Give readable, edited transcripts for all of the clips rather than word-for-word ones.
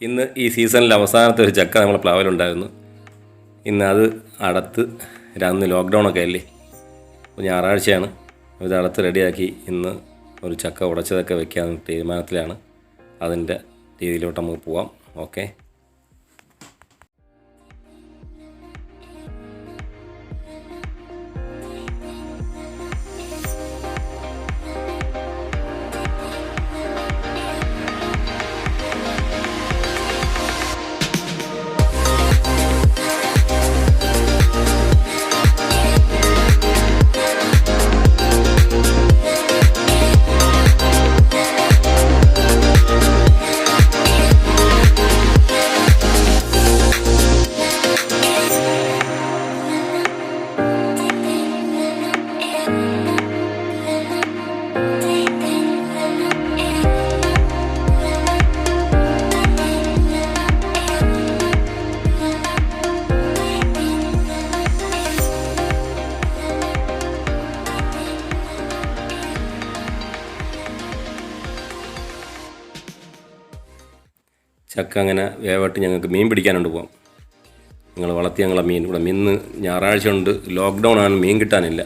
ഇന്ന് ഈ സീസണിൽ അവസാനത്തെ ഒരു ചക്ക നമ്മളെ പ്ലാവിലുണ്ടായിരുന്നു. ഇന്ന് അത് അടത്ത് അന്ന് ലോക്ക്ഡൗണൊക്കെ അല്ലേ, അപ്പോൾ ഞായറാഴ്ചയാണ്. ഇത് അടത്ത് റെഡിയാക്കി ഇന്ന് ഒരു ചക്ക ഉടച്ചതൊക്കെ വെക്കാൻ തീരുമാനത്തിലാണ്. അതിൻ്റെ രീതിയിലോട്ട് നമുക്ക് പോവാം. ഓക്കെ. ചക്ക അങ്ങനെ വേവട്ട് ഞങ്ങൾക്ക് മീൻ പിടിക്കാനുണ്ട് പോകാം. ഞങ്ങൾ വളർത്തി ഞങ്ങളെ മീൻ ഇവിടെ ഇന്ന് ഞായറാഴ്ച ഉണ്ട്, ലോക്ക്ഡൗൺ ആണ്, മീൻ കിട്ടാനില്ല.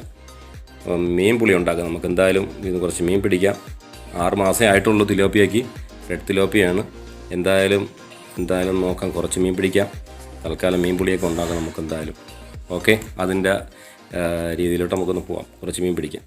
അപ്പം മീൻ പുളി ഉണ്ടാക്കാം. നമുക്ക് എന്തായാലും ഇത് കുറച്ച് മീൻ പിടിക്കാം. 6 മാസമേ ആയിട്ടുള്ളൂ തിലോപ്പിയയ്ക്ക്. റെഡ് തിലോപ്പിയാണ്. എന്തായാലും നോക്കാം, കുറച്ച് മീൻ പിടിക്കാം. തൽക്കാലം മീൻ പുളിയൊക്കെ ഉണ്ടാക്കാം നമുക്ക് എന്തായാലും. ഓക്കെ, അതിൻ്റെ രീതിയിലോട്ട് നമുക്കൊന്ന് പോവാം, കുറച്ച് മീൻ പിടിക്കാം.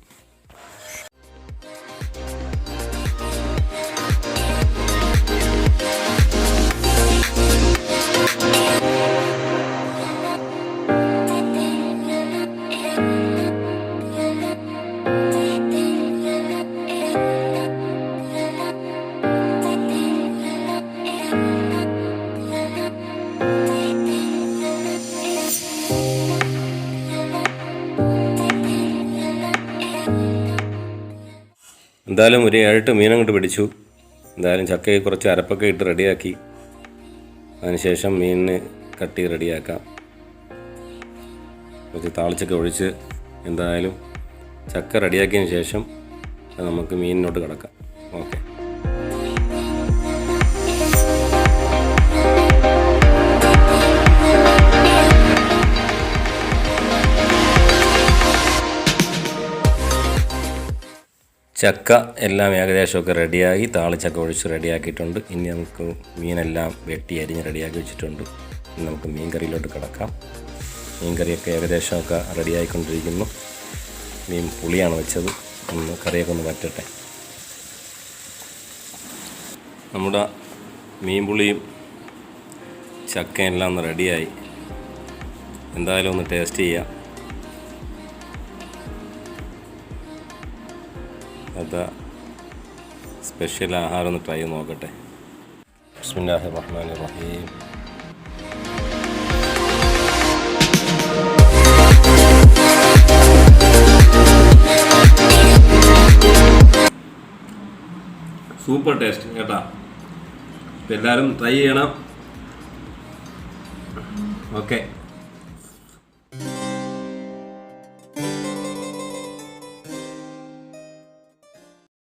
എന്തായാലും ഒരു 7-8 മീനങ്ങോട്ട് പിടിച്ചു. എന്തായാലും ചക്കയെ കുറച്ച് അരപ്പൊക്കെ ഇട്ട് റെഡിയാക്കി. അതിനുശേഷം മീനിന് കട്ട് ചെയ്ത് റെഡിയാക്കാം. കുറച്ച് താളിച്ചൊക്കെ ഒഴിച്ച് എന്തായാലും ചക്ക റെഡിയാക്കിയതിന് ശേഷം നമുക്ക് മീനിനോട്ട് കിടക്കാം. ഓക്കെ. ചക്ക എല്ലാം ഏകദേശമൊക്കെ റെഡിയായി, താളിച്ചൊക്കെ ഒഴിച്ച് റെഡിയാക്കിയിട്ടുണ്ട്. ഇനി നമുക്ക് മീനെല്ലാം വെട്ടി അരിഞ്ഞ് റെഡിയാക്കി വെച്ചിട്ടുണ്ട്. ഇനി നമുക്ക് മീൻ കറിയിലോട്ട് കിടക്കാം. മീൻ കറിയൊക്കെ ഏകദേശമൊക്കെ റെഡിയായിക്കൊണ്ടിരിക്കുന്നു. മീൻ പുളിയാണ് വെച്ചത്, കറിയൊക്കെ ഒന്ന് വറ്റട്ടെ. നമ്മുടെ മീൻ പുളിയും ചക്കയെല്ലാം ഒന്ന് റെഡിയായി. എന്തായാലും ഒന്ന് ടേസ്റ്റ് ചെയ്യാം. അതാ സ്പെഷ്യൽ ആഹാരം ഒന്ന് ട്രൈ ചെയ്ത് നോക്കട്ടെ. ബിസ്മില്ലാഹിർ റഹ്മാനിർ റഹീം. സൂപ്പർ ടേസ്റ്റ് കേട്ടാ. എല്ലാവരും ട്രൈ ചെയ്യണം. ഓക്കെ.